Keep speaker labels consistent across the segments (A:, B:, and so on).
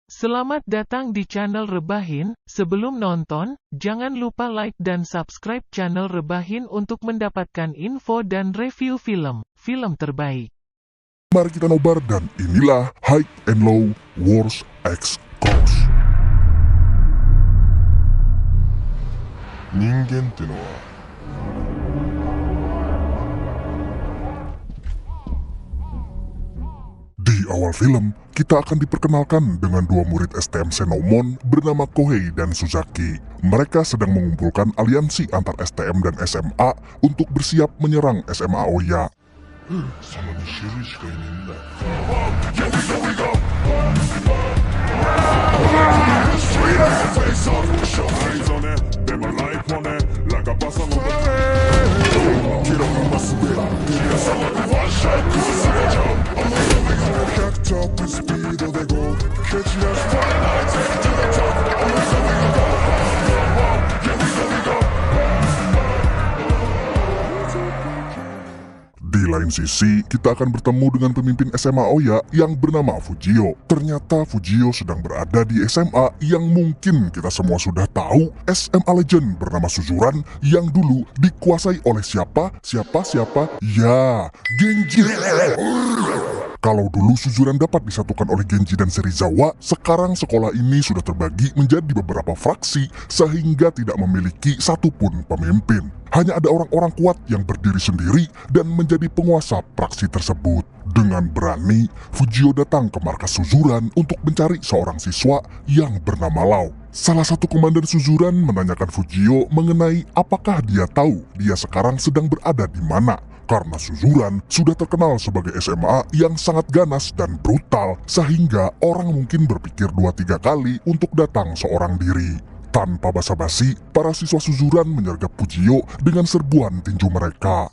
A: Selamat datang di channel Rebahin. Sebelum nonton, jangan lupa like dan subscribe channel Rebahin untuk mendapatkan info dan review film terbaik.
B: Mari kita nobar dan inilah High and Low Wars X Cross. 人間ってのは Di awal film, kita akan diperkenalkan dengan dua murid STM Senomon bernama Kohei dan Suzaki. Mereka sedang mengumpulkan aliansi antar STM dan SMA untuk bersiap menyerang SMA Aoya. Di lain sisi, kita akan bertemu dengan pemimpin SMA Aoya yang bernama Fujio. Ternyata Fujio sedang berada di SMA yang mungkin kita semua sudah tahu, SMA legend bernama Suzuran yang dulu dikuasai oleh siapa? Ya, Genji. Kalau dulu Suzuran dapat disatukan oleh Genji dan Serizawa, sekarang sekolah ini sudah terbagi menjadi beberapa fraksi sehingga tidak memiliki satupun pemimpin. Hanya ada orang-orang kuat yang berdiri sendiri dan menjadi penguasa fraksi tersebut. Dengan berani, Fujio datang ke markas Suzuran untuk mencari seorang siswa yang bernama Lau. Salah satu komandan Suzuran menanyakan Fujio mengenai apakah dia tahu dia sekarang sedang berada di mana. Karena Suzuran sudah terkenal sebagai SMA yang sangat ganas dan brutal, sehingga orang mungkin berpikir 2-3 kali untuk datang seorang diri. Tanpa basa-basi, para siswa Suzuran menyergap Fujio dengan serbuan tinju mereka.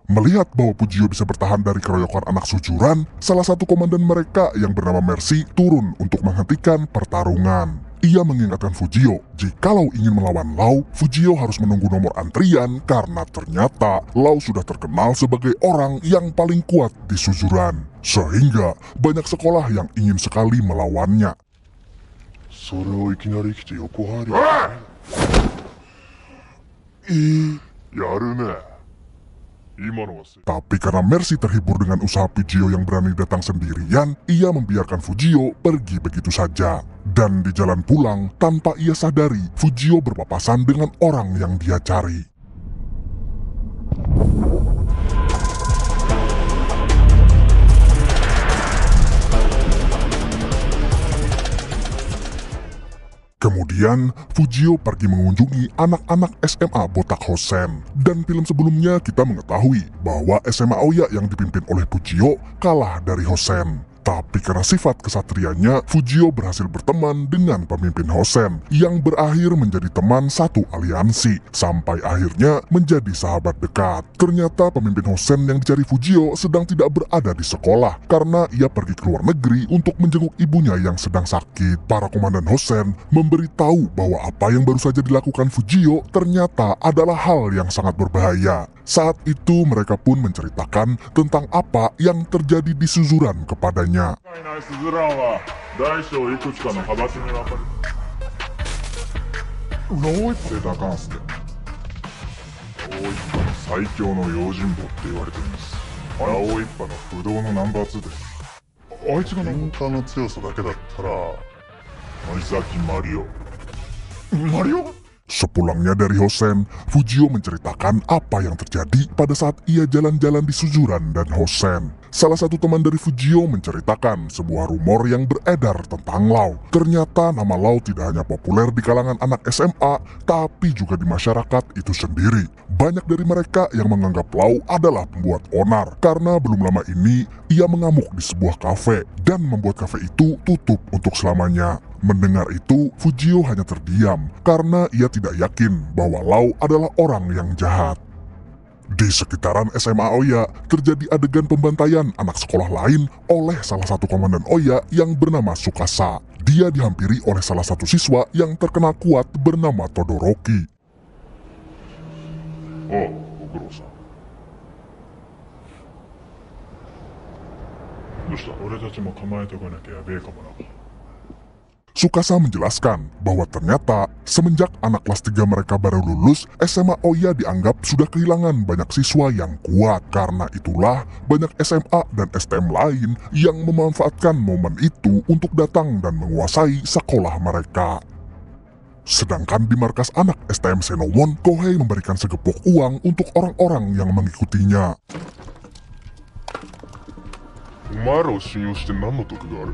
B: Melihat bahwa Fujio bisa bertahan dari keroyokan anak Suzuran, salah satu komandan mereka yang bernama Mercy turun untuk menghentikan pertarungan. Ia mengingatkan Fujio, jikalau ingin melawan Lau, Fujio harus menunggu nomor antrian karena ternyata Lau sudah terkenal sebagai orang yang paling kuat di Suzuran. Sehingga banyak sekolah yang ingin sekali melawannya. Tapi karena Mercy terhibur dengan usaha Fujio yang berani datang sendirian, ia membiarkan Fujio pergi begitu saja. Dan di jalan pulang, tanpa ia sadari, Fujio berpapasan dengan orang yang dia cari. Kemudian, Fujio pergi mengunjungi anak-anak SMA Botak Hosen. Dan film sebelumnya kita mengetahui bahwa SMA Aoya yang dipimpin oleh Fujio kalah dari Hosen. Tapi karena sifat kesatrianya, Fujio berhasil berteman dengan pemimpin Hosen yang berakhir menjadi teman satu aliansi, sampai akhirnya menjadi sahabat dekat. Ternyata pemimpin Hosen yang dicari Fujio sedang tidak berada di sekolah karena ia pergi ke luar negeri untuk menjenguk ibunya yang sedang sakit. Para komandan Hosen memberitahu bahwa apa yang baru saja dilakukan Fujio ternyata adalah hal yang sangat berbahaya. Saat itu mereka pun menceritakan tentang apa yang terjadi di Suzuran kepadanya. Sepulangnya dari Hosen, Fujio menceritakan apa yang terjadi pada saat ia jalan-jalan di Suzuran dan Hosen. Salah satu teman dari Fujio menceritakan sebuah rumor yang beredar tentang Lau. Ternyata nama Lau tidak hanya populer di kalangan anak SMA, tapi juga di masyarakat itu sendiri. Banyak dari mereka yang menganggap Lau adalah pembuat onar, karena belum lama ini ia mengamuk di sebuah kafe dan membuat kafe itu tutup untuk selamanya. Mendengar itu, Fujio hanya terdiam karena ia tidak yakin bahwa Lau adalah orang yang jahat. Di sekitaran SMA Oya, terjadi adegan pembantaian anak sekolah lain oleh salah satu komandan Oya yang bernama Tsukasa. Dia dihampiri oleh salah satu siswa yang terkenal kuat bernama Todoroki.
C: Oh, Gogoro-san. どうした？俺たちも構えておかなきゃやべえかもな。
B: Tsukasa menjelaskan bahwa ternyata semenjak anak kelas 3 mereka baru lulus, SMA Oya dianggap sudah kehilangan banyak siswa yang kuat. Karena itulah banyak SMA dan STM lain yang memanfaatkan momen itu untuk datang dan menguasai sekolah mereka. Sedangkan di markas anak STM Senomon, Kohei memberikan segepok uang untuk orang-orang yang mengikutinya.
C: お前らを信用して何の得がある？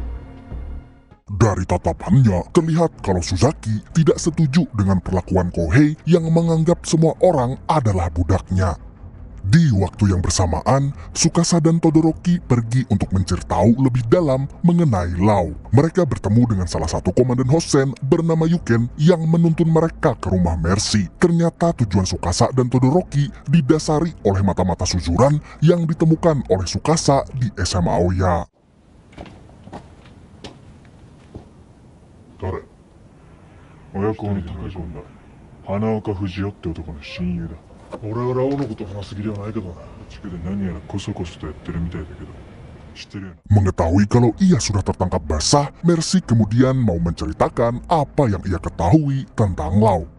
B: Dari tatapannya, terlihat kalau Suzaki tidak setuju dengan perlakuan Kohei yang menganggap semua orang adalah budaknya. Di waktu yang bersamaan, Tsukasa dan Todoroki pergi untuk mencari tahu lebih dalam mengenai Lau. Mereka bertemu dengan salah satu komandan Hosen bernama Yuken yang menuntun mereka ke rumah Mercy. Ternyata tujuan Tsukasa dan Todoroki didasari oleh mata-mata Suzuran yang ditemukan oleh Tsukasa di SMA Oya.
C: 誰？親子に高い子だ。花岡不二夫って男の親友だ。俺はラオのこと話す気ではないけどな。地区で何やらコソコソとやってるみたいだけど。知ってるよな。
B: Mengetahui kalau ia sudah tertangkap basah, Mercy kemudian mau menceritakan apa yang ia ketahui tentang Lau.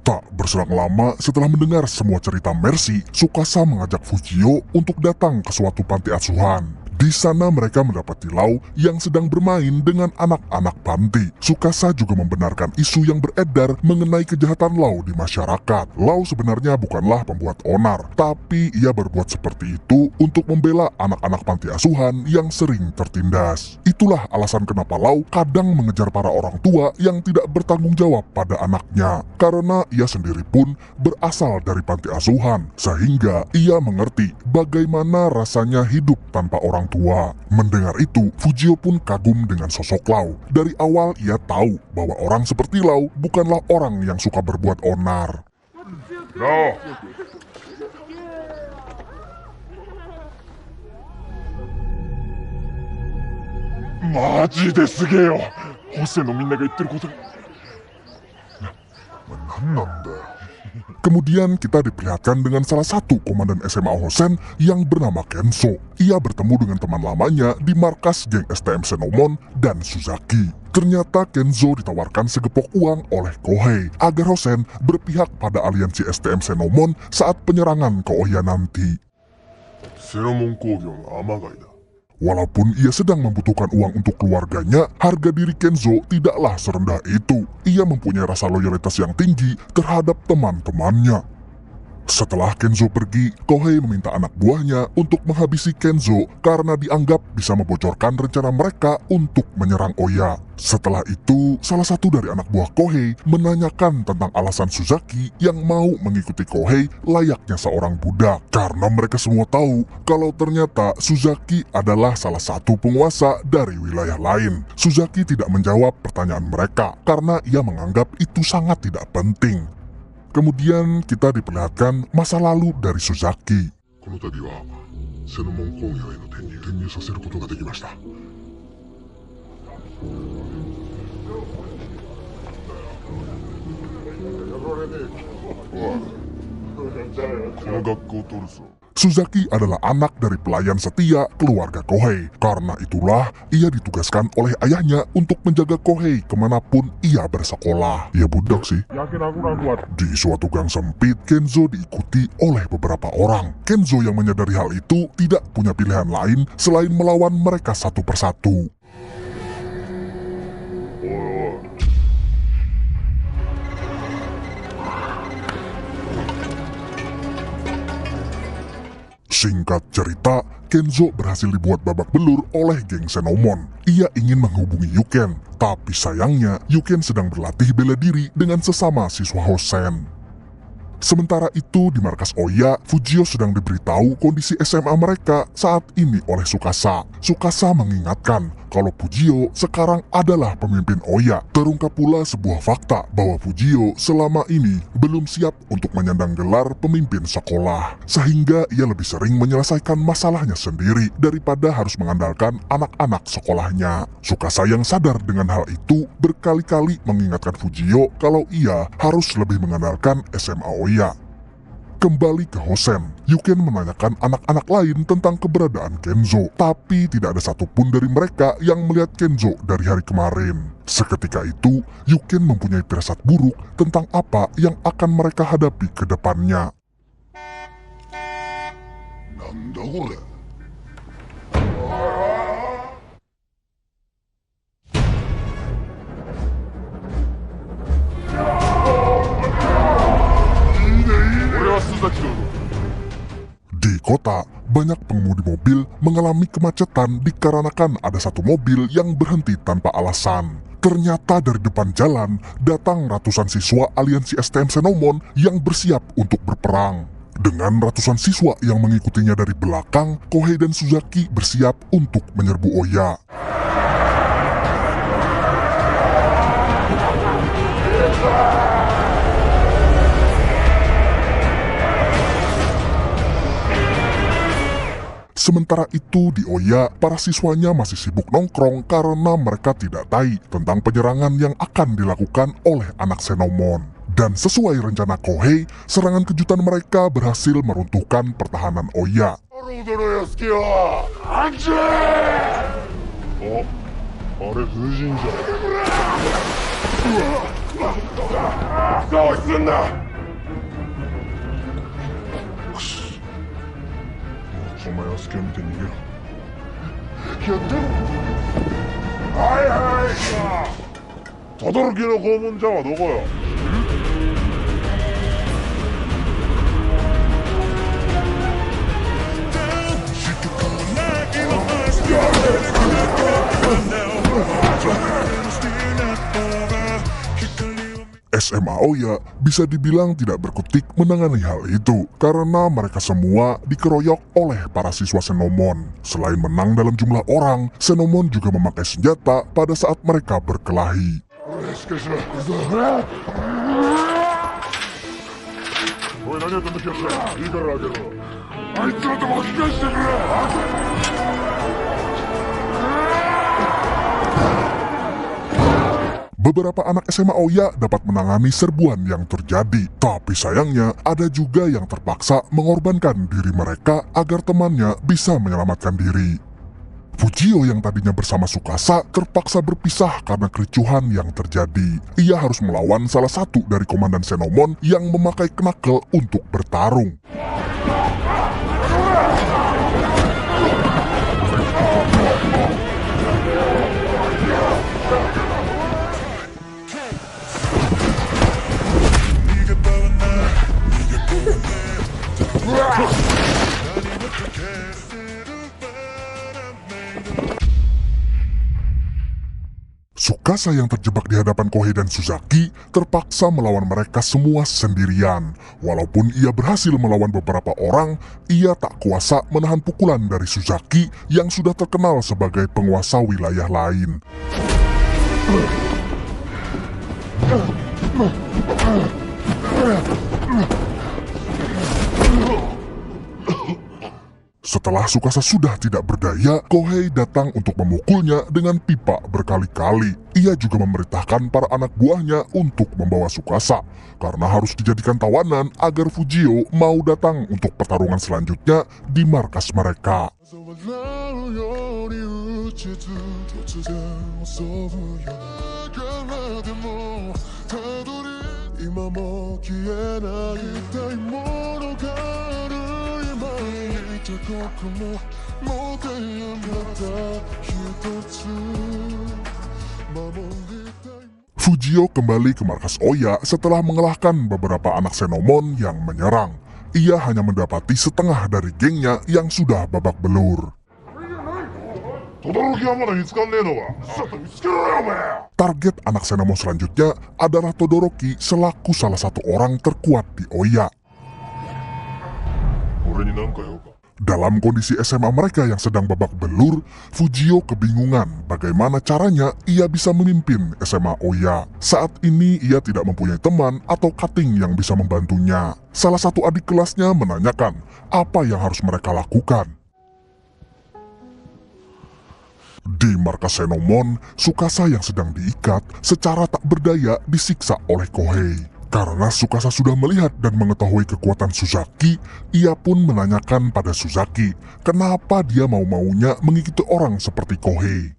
B: Tak berselang lama setelah mendengar semua cerita Mercy, Tsukasa mengajak Fujio untuk datang ke suatu panti asuhan. Di sana mereka mendapati Lau yang sedang bermain dengan anak-anak panti. Tsukasa juga membenarkan isu yang beredar mengenai kejahatan Lau di masyarakat. Lau sebenarnya bukanlah pembuat onar, tapi ia berbuat seperti itu untuk membela anak-anak panti asuhan yang sering tertindas. Itulah alasan kenapa Lau kadang mengejar para orang tua yang tidak bertanggung jawab pada anaknya. Karena ia sendiri pun berasal dari panti asuhan, sehingga ia mengerti bagaimana rasanya hidup tanpa orang tua. Mendengar itu, Fujio pun kagum dengan sosok Lau. Dari awal ia tahu bahwa orang seperti Lau bukanlah orang yang suka berbuat onar.
C: Lau! マジですげえよ。ホセのみんなが言ってることが。なんなんだよ。
B: Kemudian kita diperlihatkan dengan salah satu komandan SMA Hosen yang bernama Kenzo. Ia bertemu dengan teman lamanya di markas geng STM Senomon dan Suzaki. Ternyata Kenzo ditawarkan segepok uang oleh Kohei agar Hosen berpihak pada aliansi STM Senomon saat penyerangan ke Oya nanti.
C: セノモン工業の天貝だ。
B: Walaupun ia sedang membutuhkan uang untuk keluarganya, harga diri Kenzo tidaklah serendah itu. Ia mempunyai rasa loyalitas yang tinggi terhadap teman-temannya. Setelah Kenzo pergi, Kohei meminta anak buahnya untuk menghabisi Kenzo karena dianggap bisa membocorkan rencana mereka untuk menyerang Oya. Setelah itu, salah satu dari anak buah Kohei menanyakan tentang alasan Suzaki yang mau mengikuti Kohei layaknya seorang budak. Karena mereka semua tahu kalau ternyata Suzaki adalah salah satu penguasa dari wilayah lain. Suzaki tidak menjawab pertanyaan mereka karena ia menganggap itu sangat tidak penting. Kemudian kita diperlihatkan masa lalu dari Suzaki.
C: この度はセノモン工業への転入させることができました。この学校を取るぞ。
B: Suzaki adalah anak dari pelayan setia keluarga Kohei. Karena itulah ia ditugaskan oleh ayahnya untuk menjaga Kohei kemanapun ia bersekolah. Ya budak sih. Di suatu gang sempit, Kenzo diikuti oleh beberapa orang. Kenzo yang menyadari hal itu tidak punya pilihan lain selain melawan mereka satu persatu. Singkat cerita, Kenzo berhasil dibuat babak belur oleh geng Xenomon. Ia ingin menghubungi Yuken, tapi sayangnya Yuken sedang berlatih bela diri dengan sesama siswa Hosen. Sementara itu di markas Oya, Fujio sedang diberitahu kondisi SMA mereka saat ini oleh Tsukasa. Tsukasa mengingatkan kalau Fujio sekarang adalah pemimpin Oya. Terungkap pula sebuah fakta bahwa Fujio selama ini belum siap untuk menyandang gelar pemimpin sekolah. Sehingga ia lebih sering menyelesaikan masalahnya sendiri daripada harus mengandalkan anak-anak sekolahnya. Tsukasa yang sadar dengan hal itu berkali-kali mengingatkan Fujio kalau ia harus lebih mengandalkan SMA Oya. Kembali ke Hosen, Yuken menanyakan anak-anak lain tentang keberadaan Kenzo, tapi tidak ada satupun dari mereka yang melihat Kenzo dari hari kemarin. Seketika itu, Yuken mempunyai firasat buruk tentang apa yang akan mereka hadapi ke depannya. Nanda kore? Di kota, banyak pengemudi mobil mengalami kemacetan dikarenakan ada satu mobil yang berhenti tanpa alasan. Ternyata dari depan jalan datang ratusan siswa aliansi STM Xenomon yang bersiap untuk berperang. Dengan ratusan siswa yang mengikutinya dari belakang, Kohei dan Suzaki bersiap untuk menyerbu Oya. Sementara itu di Oya, para siswanya masih sibuk nongkrong karena mereka tidak tahu tentang penyerangan yang akan dilakukan oleh anak Xenomon. Dan sesuai rencana Kohei, serangan kejutan mereka berhasil meruntuhkan pertahanan Oya. SMA Oya bisa dibilang tidak berkutik menangani hal itu karena mereka semua dikeroyok oleh para siswa Xenomon. Selain menang dalam jumlah orang, Xenomon juga memakai senjata pada saat mereka berkelahi. Beberapa anak SMA Oya dapat menangani serbuan yang terjadi, tapi sayangnya ada juga yang terpaksa mengorbankan diri mereka agar temannya bisa menyelamatkan diri. Fujio yang tadinya bersama Tsukasa terpaksa berpisah karena kericuhan yang terjadi. Ia harus melawan salah satu dari komandan Xenomon yang memakai knuckle untuk bertarung. Tsukasa yang terjebak di hadapan Kohei dan Suzaki terpaksa melawan mereka semua sendirian. Walaupun ia berhasil melawan beberapa orang, ia tak kuasa menahan pukulan dari Suzaki yang sudah terkenal sebagai penguasa wilayah lain. Setelah Tsukasa sudah tidak berdaya, Kohei datang untuk memukulnya dengan pipa berkali-kali. Ia juga memerintahkan para anak buahnya untuk membawa Tsukasa, karena harus dijadikan tawanan agar Fujio mau datang untuk pertarungan selanjutnya di markas mereka. Fujio kembali ke markas Oya setelah mengalahkan beberapa anak Xenomon yang menyerang. ia hanya mendapati setengah dari gengnya yang sudah babak belur. Target anak Xenomon selanjutnya adalah Todoroki selaku salah satu orang terkuat di Oya. Dalam kondisi SMA mereka yang sedang babak belur, Fujio kebingungan bagaimana caranya ia bisa memimpin SMA Oya. Saat ini ia tidak mempunyai teman atau cutting yang bisa membantunya. Salah satu adik kelasnya menanyakan apa yang harus mereka lakukan. Di markas Xenomon, Tsukasa yang sedang diikat secara tak berdaya disiksa oleh Kohei. Karena Tsukasa sudah melihat dan mengetahui kekuatan Suzaki, ia pun menanyakan pada Suzaki kenapa dia mau-maunya mengikuti orang seperti Kohei.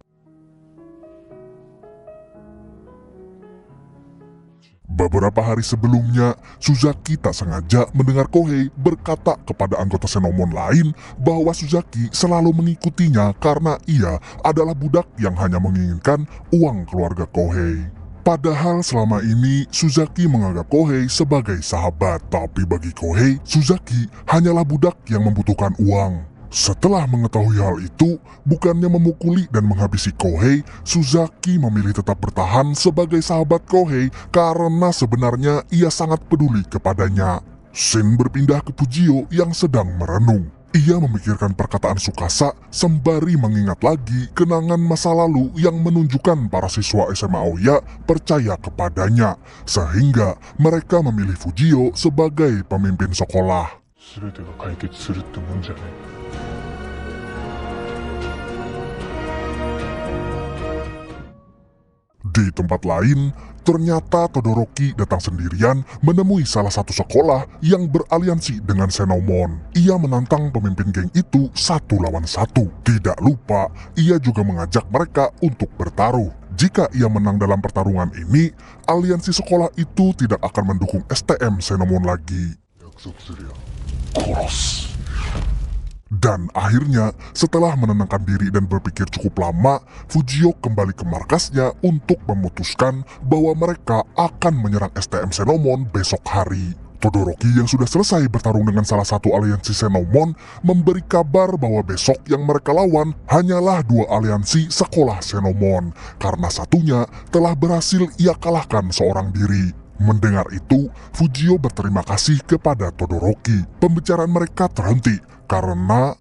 B: Beberapa hari sebelumnya, Suzaki tak sengaja mendengar Kohei berkata kepada anggota Xenomon lain bahwa Suzaki selalu mengikutinya karena ia adalah budak yang hanya menginginkan uang keluarga Kohei. Padahal selama ini Suzaki menganggap Kohei sebagai sahabat, tapi bagi Kohei, Suzaki hanyalah budak yang membutuhkan uang. Setelah mengetahui hal itu, bukannya memukuli dan menghabisi Kohei, Suzaki memilih tetap bertahan sebagai sahabat Kohei karena sebenarnya ia sangat peduli kepadanya. Shin berpindah ke Fujio yang sedang merenung. Ia memikirkan perkataan Tsukasa sembari mengingat lagi kenangan masa lalu yang menunjukkan para siswa SMA Oya percaya kepadanya, sehingga mereka memilih Fujio sebagai pemimpin sekolah. Di tempat lain, ternyata Todoroki datang sendirian menemui salah satu sekolah yang beraliansi dengan Xenomon. Ia menantang pemimpin geng itu 1 lawan 1. Tidak lupa, ia juga mengajak mereka untuk bertaruh. Jika ia menang dalam pertarungan ini, aliansi sekolah itu tidak akan mendukung STM Xenomon lagi. Dan akhirnya, setelah menenangkan diri dan berpikir cukup lama, Fujio kembali ke markasnya untuk memutuskan bahwa mereka akan menyerang STM Xenomon besok hari. Todoroki yang sudah selesai bertarung dengan salah satu aliansi Xenomon memberi kabar bahwa besok yang mereka lawan hanyalah 2 aliansi sekolah Xenomon, karena satunya telah berhasil ia kalahkan seorang diri. Mendengar itu, Fujio berterima kasih kepada Todoroki. Pembicaraan mereka terhenti karena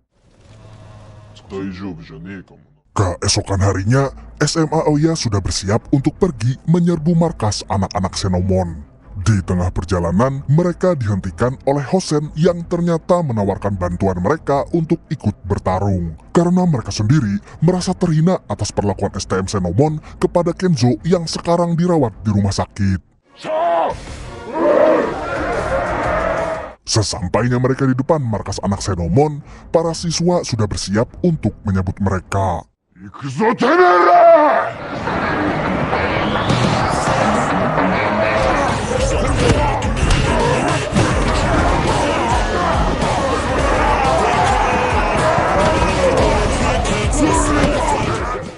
B: keesokan harinya, SMA Oya sudah bersiap untuk pergi menyerbu markas anak-anak Xenomon. Di tengah perjalanan, mereka dihentikan oleh Hosen yang ternyata menawarkan bantuan mereka untuk ikut bertarung. Karena mereka sendiri merasa terhina atas perlakuan STM Xenomon kepada Kenzo yang sekarang dirawat di rumah sakit. Sesampainya mereka di depan markas anak Xenomon, para siswa sudah bersiap untuk menyambut mereka. Ikuzo tenere!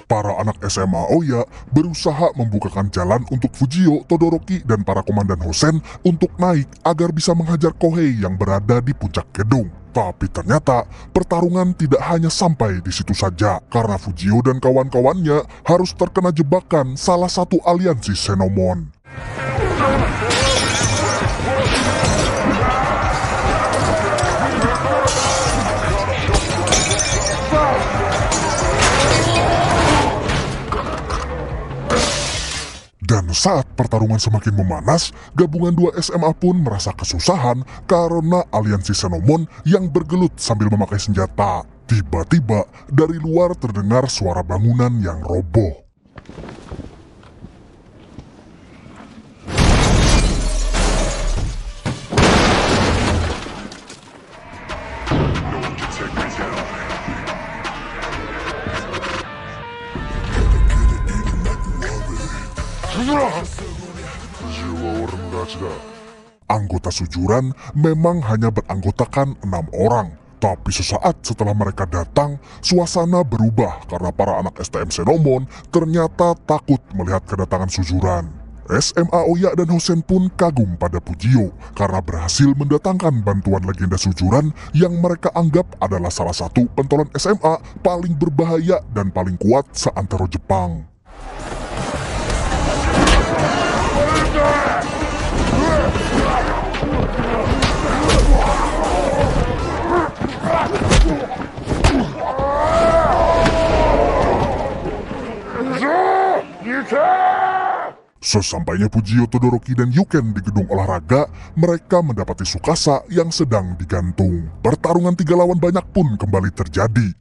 B: Para anak SMA Oya berusaha membukakan jalan untuk Fujio, Todoroki, dan para komandan Hosen untuk naik agar bisa menghajar Kohei yang berada di puncak gedung. Tapi ternyata pertarungan tidak hanya sampai di situ saja, karena Fujio dan kawan-kawannya harus terkena jebakan salah satu aliansi Xenomon. Dan saat pertarungan semakin memanas, gabungan 2 SMA pun merasa kesusahan karena aliansi Xenomon yang bergelut sambil memakai senjata. Tiba-tiba dari luar terdengar suara bangunan yang roboh. Anggota Sujuran memang hanya beranggotakan 6 orang. Tapi sesaat setelah mereka datang, suasana berubah karena para anak STM Xenomon ternyata takut melihat kedatangan Sujuran. SMA Oya dan Hosen pun kagum pada Fujio karena berhasil mendatangkan bantuan legenda sujuran yang mereka anggap adalah salah satu pentolan SMA paling berbahaya dan paling kuat seantero Jepang. Sesampainya Fujio, Todoroki, dan Yuken di gedung olahraga, mereka mendapati Tsukasa yang sedang digantung. Pertarungan 3 lawan banyak pun kembali terjadi.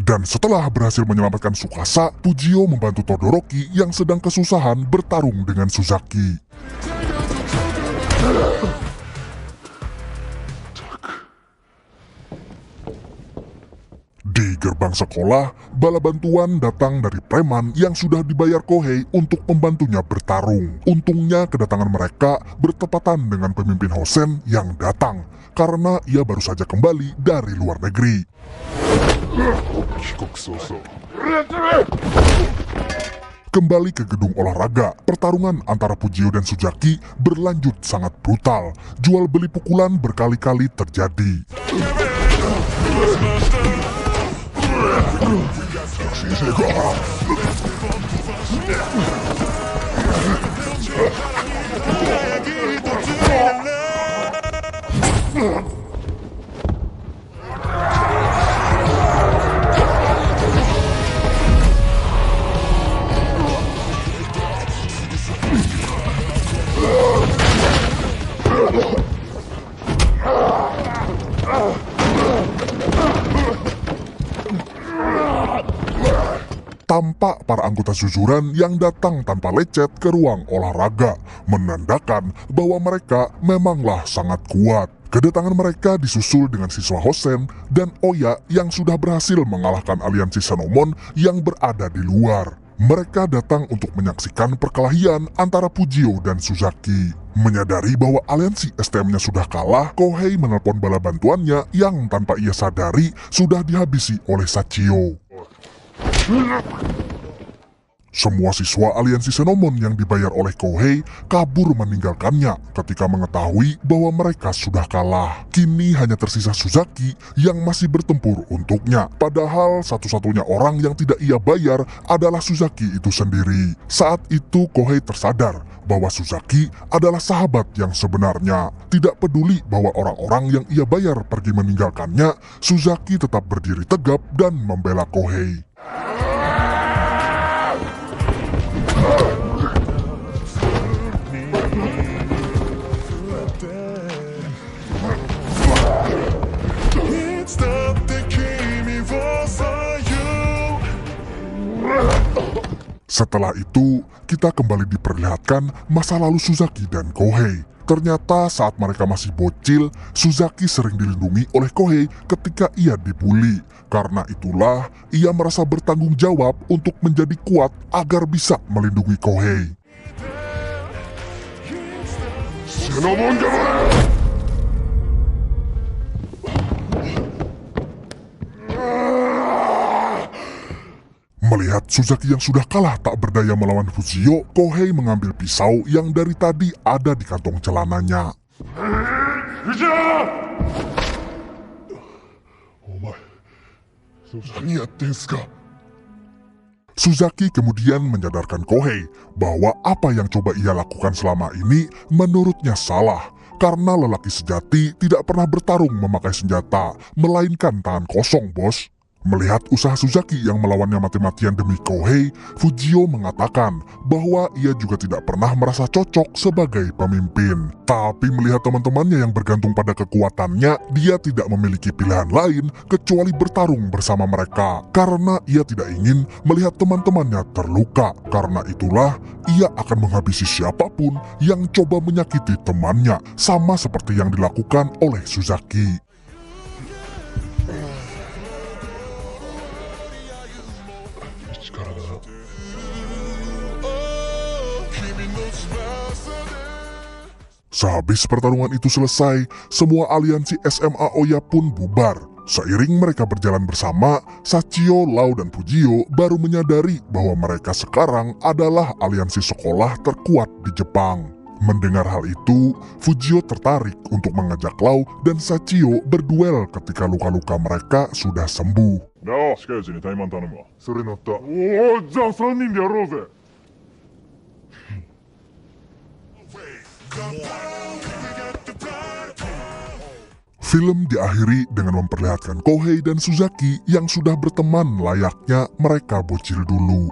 B: Dan setelah berhasil menyelamatkan Tsukasa, Fujio membantu Todoroki yang sedang kesusahan bertarung dengan Suzaki. Di gerbang sekolah, bala bantuan datang dari preman yang sudah dibayar Kohei untuk membantunya bertarung. Untungnya kedatangan mereka bertepatan dengan pemimpin Hosen yang datang, karena ia baru saja kembali dari luar negeri. Kembali ke gedung olahraga, pertarungan antara Fujio dan Suzaki berlanjut sangat brutal. Jual beli pukulan berkali-kali terjadi. Tampak para anggota sujuran yang datang tanpa lecet ke ruang olahraga, menandakan bahwa mereka memanglah sangat kuat. Kedatangan mereka disusul dengan siswa Hosen dan Oya yang sudah berhasil mengalahkan aliansi Senomon yang berada di luar. Mereka datang untuk menyaksikan perkelahian antara Fujio dan Suzaki. Menyadari bahwa aliansi STM-nya sudah kalah, Kohei menelpon bala bantuannya yang tanpa ia sadari sudah dihabisi oleh Sachio. Semua siswa aliansi Senomon yang dibayar oleh Kohei kabur meninggalkannya ketika mengetahui bahwa mereka sudah kalah. Kini hanya tersisa Suzaki yang masih bertempur untuknya. Padahal satu-satunya orang yang tidak ia bayar adalah Suzaki itu sendiri. Saat itu Kohei tersadar bahwa Suzaki adalah sahabat yang sebenarnya. Tidak peduli bahwa orang-orang yang ia bayar pergi meninggalkannya, Suzaki tetap berdiri tegap dan membela Kohei. Setelah itu, kita kembali diperlihatkan masa lalu Suzaki dan Kohei. Ternyata saat mereka masih bocil, Suzaki sering dilindungi oleh Kohei ketika ia dibully. Karena itulah, ia merasa bertanggung jawab untuk menjadi kuat agar bisa melindungi Kohei. Melihat Suzaki yang sudah kalah tak berdaya melawan Fujio, Kohei mengambil pisau yang dari tadi ada di kantong celananya. Suzaki kemudian menyadarkan Kohei bahwa apa yang coba ia lakukan selama ini menurutnya salah. Karena lelaki sejati tidak pernah bertarung memakai senjata, melainkan tangan kosong, bos. Melihat usaha Suzaki yang melawannya mati-matian demi Kohei, Fujio mengatakan bahwa ia juga tidak pernah merasa cocok sebagai pemimpin. Tapi melihat teman-temannya yang bergantung pada kekuatannya, dia tidak memiliki pilihan lain kecuali bertarung bersama mereka. Karena ia tidak ingin melihat teman-temannya terluka. Karena itulah, ia akan menghabisi siapapun yang coba menyakiti temannya, sama seperti yang dilakukan oleh Suzaki. Sehabis pertarungan itu selesai, semua aliansi SMA Oya pun bubar. Seiring mereka berjalan bersama, Sachio, Lau, dan Fujio baru menyadari bahwa mereka sekarang adalah aliansi sekolah terkuat di Jepang. Mendengar hal itu, Fujio tertarik untuk mengajak Lau dan Sachio berduel ketika luka-luka mereka sudah sembuh.
C: なあ、近いうちにタイマン頼むわ。それ乗った。おお、じゃあ3人でやろうぜ。
B: Film diakhiri dengan memperlihatkan Kohei dan Suzaki yang sudah berteman layaknya mereka bocil dulu.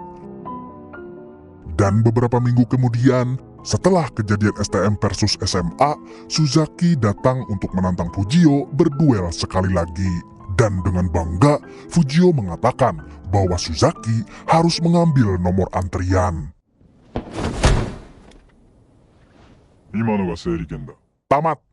B: Dan beberapa minggu kemudian, setelah kejadian STM versus SMA, Suzaki datang untuk menantang Fujio berduel sekali lagi. Dan dengan bangga, Fujio mengatakan bahwa Suzaki harus mengambil nomor antrian.
C: 今のが整理券だ。
B: Tamat.